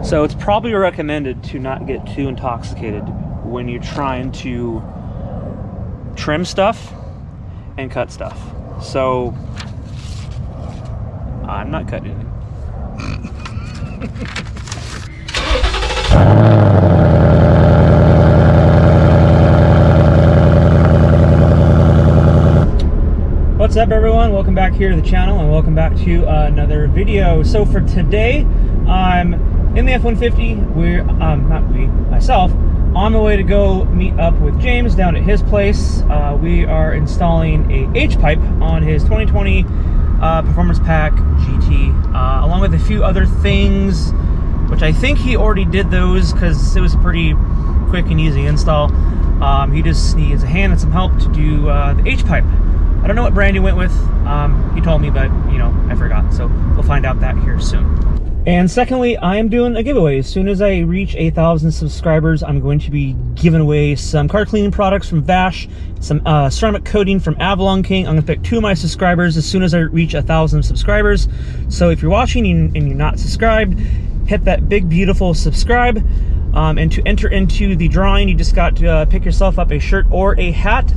So it's probably recommended to not get too intoxicated when you're trying to trim stuff and cut stuff. So I'm not cutting anything. What's up, everyone? Welcome back here to the channel, and welcome back to another video. So for today, I'm in the F-150. Myself, on my way to go meet up with James down at his place. We are installing a H-pipe on his 2020 Performance Pack GT, along with a few other things, which I think he already did those because it was a pretty quick and easy install. He just needs a hand and some help to do the H-pipe. I don't know what brand he went with. He told me, but you know, I forgot. So we'll find out that here soon. And secondly, I am doing a giveaway. As soon as I reach 1,000 subscribers, I'm going to be giving away some car cleaning products from VVASH, some ceramic coating from AVALONKING. I'm going to pick 2 of my subscribers as soon as I reach 1,000 subscribers. So if you're watching and you're not subscribed, hit that big, beautiful subscribe. And to enter into the drawing, you just got to pick yourself up a shirt or a hat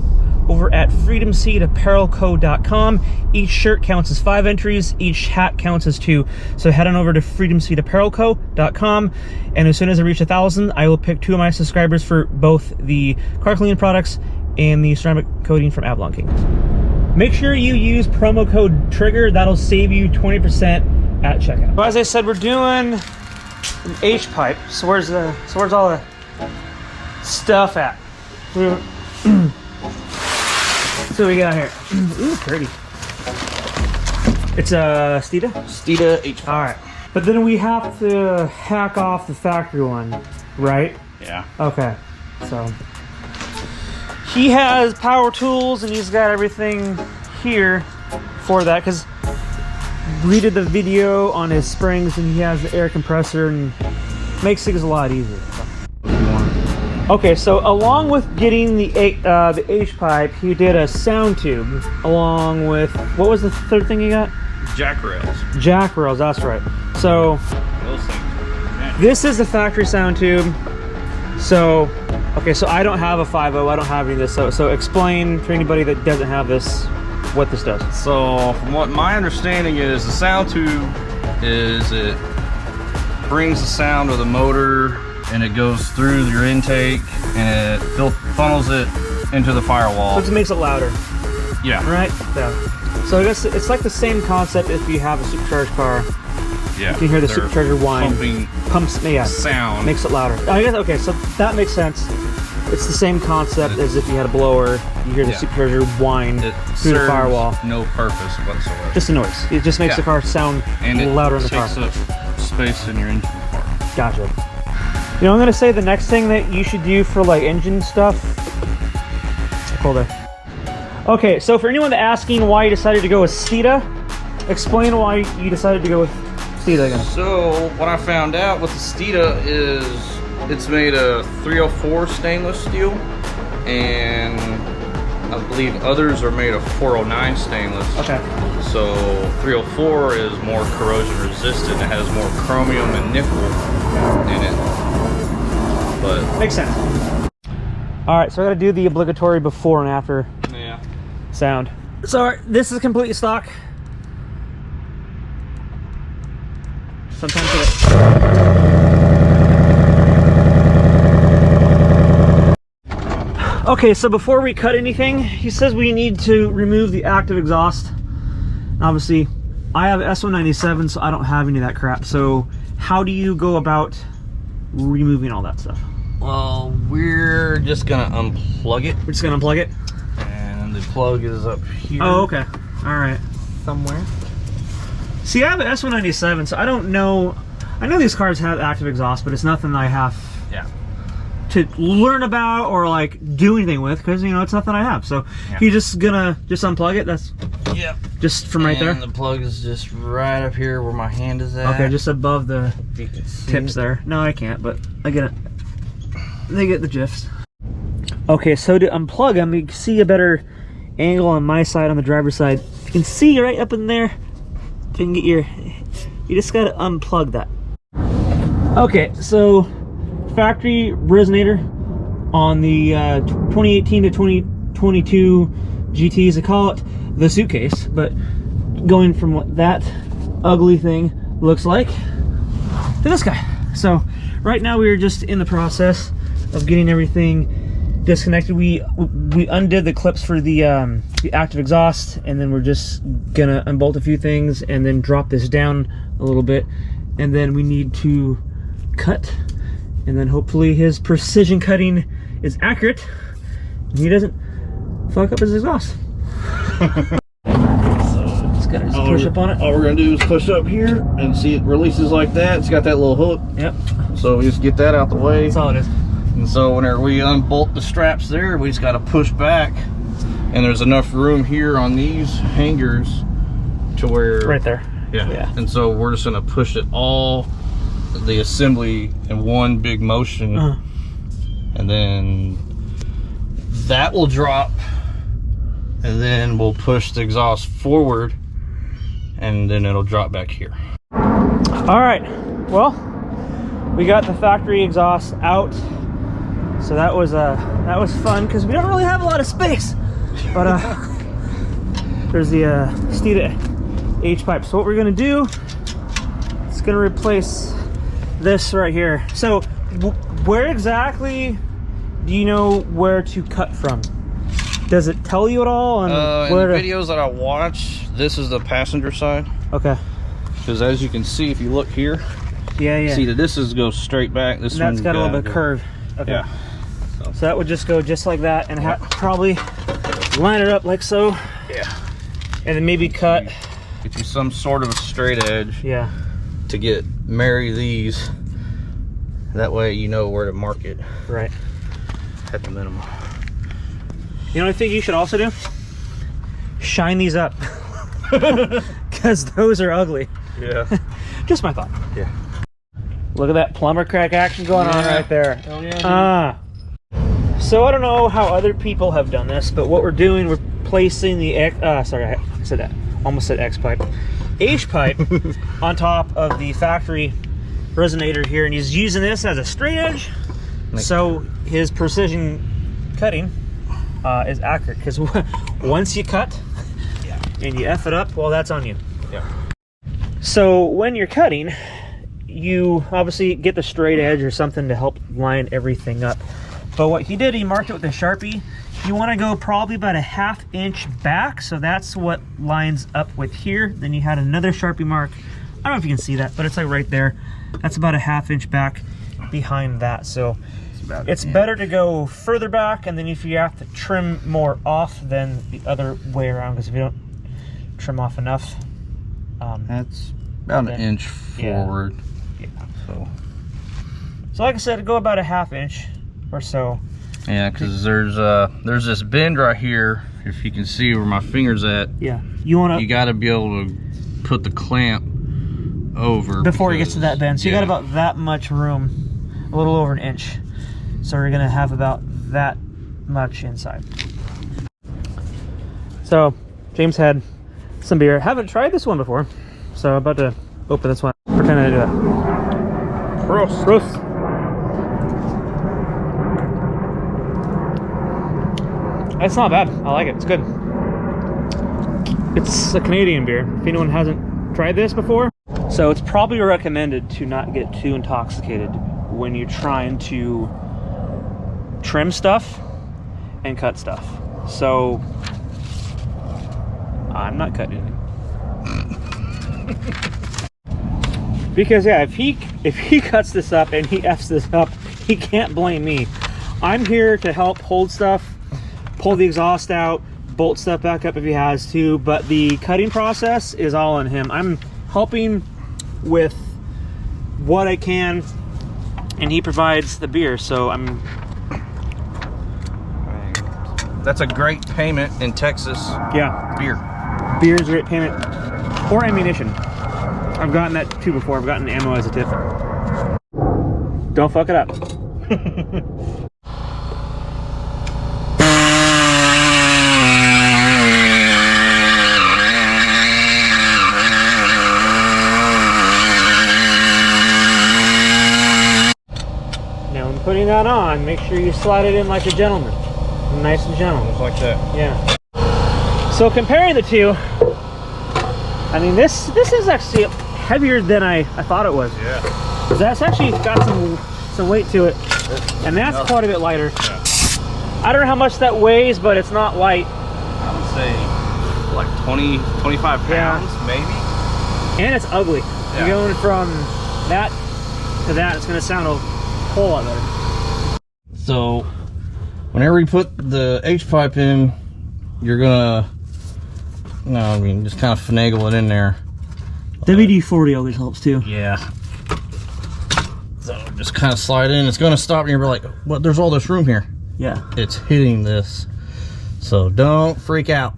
over at freedomseedapparelco.com. Each shirt counts as 5 entries, each hat counts as 2. So head on over to freedomseedapparelco.com, and as soon as I reach 1,000, I will pick 2 of my subscribers for both the car cleaning products and the ceramic coating from AVALONKING. Make sure you use promo code TRIGGER. That'll save you 20% at checkout. So as I said, we're doing an H-pipe. So where's all the stuff at? So we got here. Ooh, pretty. It's a STEEDA? STEEDA H. Alright. But then we have to hack off the factory one, right? Yeah. Okay. So he has power tools and he's got everything here for that, because we did the video on his springs and he has the air compressor and makes things a lot easier. Okay, so along with getting the H-pipe, he did a sound tube along with, what was the third thing he got? Jack rails. Jack rails, that's right. So Those things. this is the factory sound tube. So, okay, so I don't have a 5.0, I don't have any of this. So explain to anybody that doesn't have this what this does. So from what my understanding is, the sound tube is, it brings the sound of the motor and it goes through your intake and it funnels it into the firewall. So it makes it louder. Yeah. Right? Yeah. So I guess it's like the same concept if you have a supercharged car. Yeah. You can hear the supercharger whine. Pumps, yeah. Sound. Makes it louder. I guess, okay, so that makes sense. It's the same concept as if you had a blower. You hear the supercharger whine through the firewall. No purpose whatsoever. Just a noise. It just makes the car sound louder in the car. And it takes up space in your engine part. Gotcha. You know, I'm gonna say the next thing that you should do for like engine stuff. Hold on. Okay, so for anyone asking why you decided to go with STEEDA, explain why you decided to go with STEEDA again. So what I found out with the STEEDA is it's made of 304 stainless steel, and I believe others are made of 409 stainless. Okay. So 304 is more corrosion resistant. It has more chromium and nickel in it. But makes sense. All right, so I got to do the obligatory before and after sound. So this is completely stock. Sometimes okay, so before we cut anything, he says we need to remove the active exhaust. Obviously, I have S197, so I don't have any of that crap. So how do you go about removing all that stuff? Well, we're just gonna unplug it. We're just gonna unplug it? And the plug is up here. Oh, okay. All right. Somewhere. See, I have an S197, so I don't know. I know these cars have active exhaust, but it's nothing I have to learn about or like do anything with, because you know it's nothing I have. So you're just gonna unplug it. That's just from right there. And the plug is just right up here where my hand is at. Okay, just above the tips there. No, I can't, but I get it. They get the gist. Okay, so to unplug them, you can see a better angle on my side, on the driver's side. You can see right up in there. If you can get your, you just gotta unplug that. Okay, so factory resonator on the 2018 to 2022 GTs. They call it the suitcase, but going from what that ugly thing looks like to this guy. So right now we are just in the process of getting everything disconnected. We undid the clips for the active exhaust, and then we're just gonna unbolt a few things and then drop this down a little bit, and then we need to cut, and then hopefully his precision cutting is accurate and he doesn't fuck up his exhaust. Just gotta push up on it. All we're gonna do is push up here and see it releases like that. It's got that little hook. Yep. So we just get that out the way. That's all it is. And so whenever we unbolt the straps there, we just got to push back, and there's enough room here on these hangers to where Right there. Yeah. And so we're just gonna push it all, the assembly, in one big motion, and then that will drop, and then we'll push the exhaust forward, and then it'll drop back here. All right. Well, we got the factory exhaust out. So that was fun because we don't really have a lot of space, but there's the STEEDA H pipe. So what we're gonna do is gonna replace this right here. So where exactly do you know where to cut from? Does it tell you at all on where in the videos that I watch, this is the passenger side. Okay. Because as you can see, if you look here, yeah, see that this goes straight back. This one's got a little bit of curve. Okay. Yeah. So that would just go just like that, and probably line it up like so. Yeah. And then maybe cut. Get you some sort of a straight edge. Yeah. To marry these. That way you know where to mark it. Right. At the minimum. You know what I think you should also do? Shine these up. Because those are ugly. Yeah. Just my thought. Yeah. Look at that plumber crack action going on right there. Hell yeah, so I don't know how other people have done this, but what we're doing, we're placing the sorry, I said that. Almost said X pipe. H pipe on top of the factory resonator here, and he's using this as a straight edge. So his precision cutting is accurate, because once you cut and you F it up, well, that's on you. Yeah. So when you're cutting, you obviously get the straight edge or something to help line everything up. But what he did, he marked it with a Sharpie. You want to go probably about a ½ inch back, so that's what lines up with here. Then you had another Sharpie mark. I don't know if you can see that, but it's like right there. That's about a ½ inch back behind that. So it's better to go further back, and then if you have to trim more off, then the other way around, because if you don't trim off enough, that's about an inch forward. Yeah. So like I said, go about a ½ inch or so. Yeah, because there's this bend right here. If you can see where my finger's at. Yeah. You got to be able to put the clamp over before it gets to that bend. So you got about that much room, a little over an inch. So we're gonna have about that much inside. So James had some beer. Haven't tried this one before, so I'm about to open this one. Pretend I do that. Prost. Prost. It's not bad. I like it. It's good. It's a Canadian beer. If anyone hasn't tried this before, so it's probably recommended to not get too intoxicated when you're trying to trim stuff and cut stuff. So I'm not cutting anything. Because yeah, if he cuts this up and he F's this up, he can't blame me. I'm here to help hold stuff, pull the exhaust out, bolt stuff back up if he has to, but the cutting process is all on him. I'm helping with what I can, and he provides the beer, so I'm... That's a great payment in Texas. Yeah. Beer. Beer is a great payment. Or ammunition. I've gotten that too before. I've gotten ammo as a tip. Don't fuck it up. putting that on, make sure you slide it in like a gentleman. Nice and gentle. Just like that. Yeah. So comparing the two, I mean, this is actually heavier than I thought it was. Yeah. 'Cause that's actually got some weight to it. And that's quite a bit lighter. Yeah. I don't know how much that weighs, but it's not light. I would say like 20, 25 pounds, maybe. And it's ugly. Yeah. You're going from that to that, it's going to sound a whole lot better. So, whenever you put the H-pipe in, you're gonna, just kind of finagle it in there. WD-40 always helps too. Yeah. So just kind of slide in. It's gonna stop, and you're like, "What? There's all this room here." Yeah. It's hitting this, so don't freak out.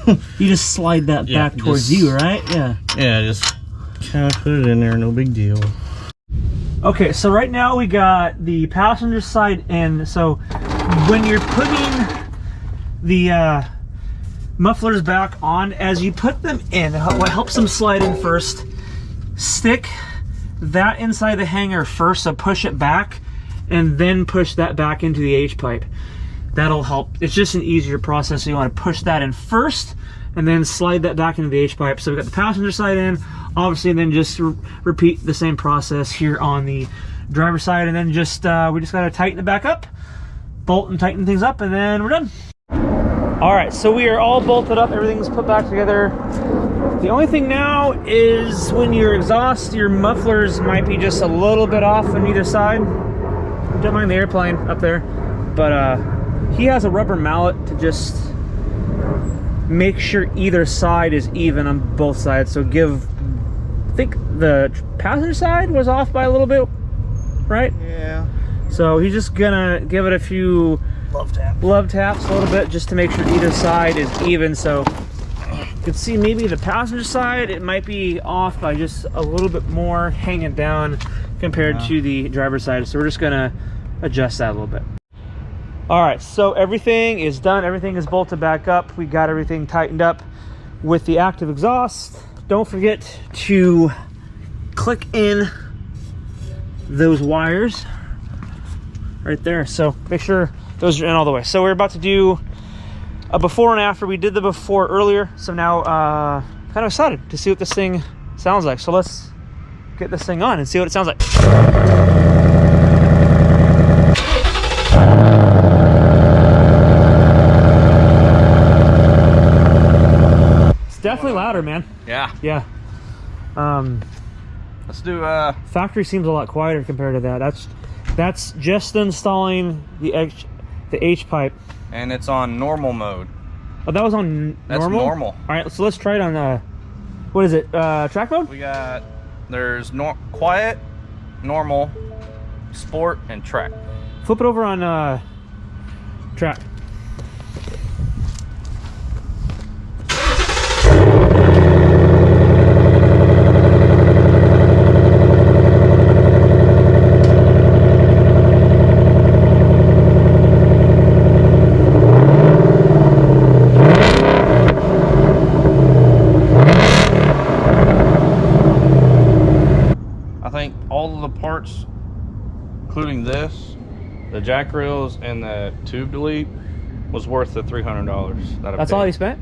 You just slide that back towards you, right? Yeah. Yeah, just kind of put it in there. No big deal. Okay, so right now we got the passenger side in. So when you're putting the mufflers back on, as you put them in, what helps them slide in first, stick that inside the hanger first, so push it back, and then push that back into the H-pipe. That'll help. It's just an easier process, so you want to push that in first, and then slide that back into the H-pipe. So we got the passenger side in, obviously, and then just repeat the same process here on the driver's side, and then just we just got to tighten it back up, bolt and tighten things up, and then we're done. All right, so we are all bolted up, everything's put back together. The only thing now is when your exhaust, your mufflers might be just a little bit off on either side. Don't mind the airplane up there, but he has a rubber mallet to just make sure either side is even on both sides. So I think the passenger side was off by a little bit, right? Yeah. So he's just gonna give it a few love taps a little bit just to make sure either side is even. So you can see maybe the passenger side, it might be off by just a little bit more hanging down compared to the driver's side. So we're just gonna adjust that a little bit. All right, so everything is done. Everything is bolted back up. We got everything tightened up with the active exhaust. Don't forget to click in those wires right there. So make sure those are in all the way. So we're about to do a before and after. We did the before earlier, so now kind of excited to see what this thing sounds like. So let's get this thing on and see what it sounds like. It's definitely louder, man. Yeah. Yeah. Let's do Factory seems a lot quieter compared to that. That's just installing the H-pipe. and it's on normal mode. Oh, that was on normal? That's normal. All right, so let's try it on, what is it, track mode? There's quiet, normal, sport, and track. Flip it over on track. All of the parts, including this, the jack rails, and the tube delete, was worth the $300 that I That's paid. all you spent?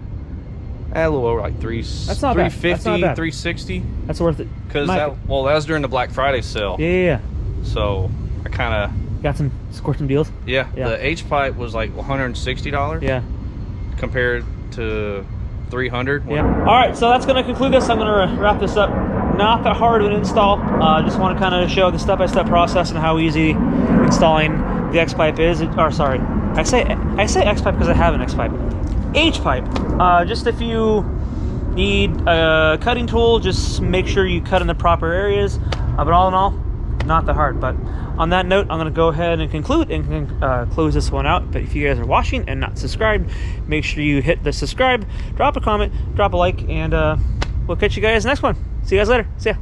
A little over like That's not bad. 350, That's not bad. 360. That's worth it. Because that was during the Black Friday sale. Yeah. So I kind of Got some deals. yeah. The H pipe was like $160. Yeah. Compared to $300. Yeah. All right, so that's going to conclude this. I'm going to wrap this up. Not that hard of an install. Just want to kind of show the step-by-step process and how easy installing the X-pipe is. Or sorry, I say X-pipe because I have an X-pipe. H-pipe. Just if you need a cutting tool, just make sure you cut in the proper areas. But all in all, not that hard. But on that note, I'm going to go ahead and conclude and close this one out. But if you guys are watching and not subscribed, make sure you hit the subscribe, drop a comment, drop a like, and we'll catch you guys next one. See you guys later. See ya.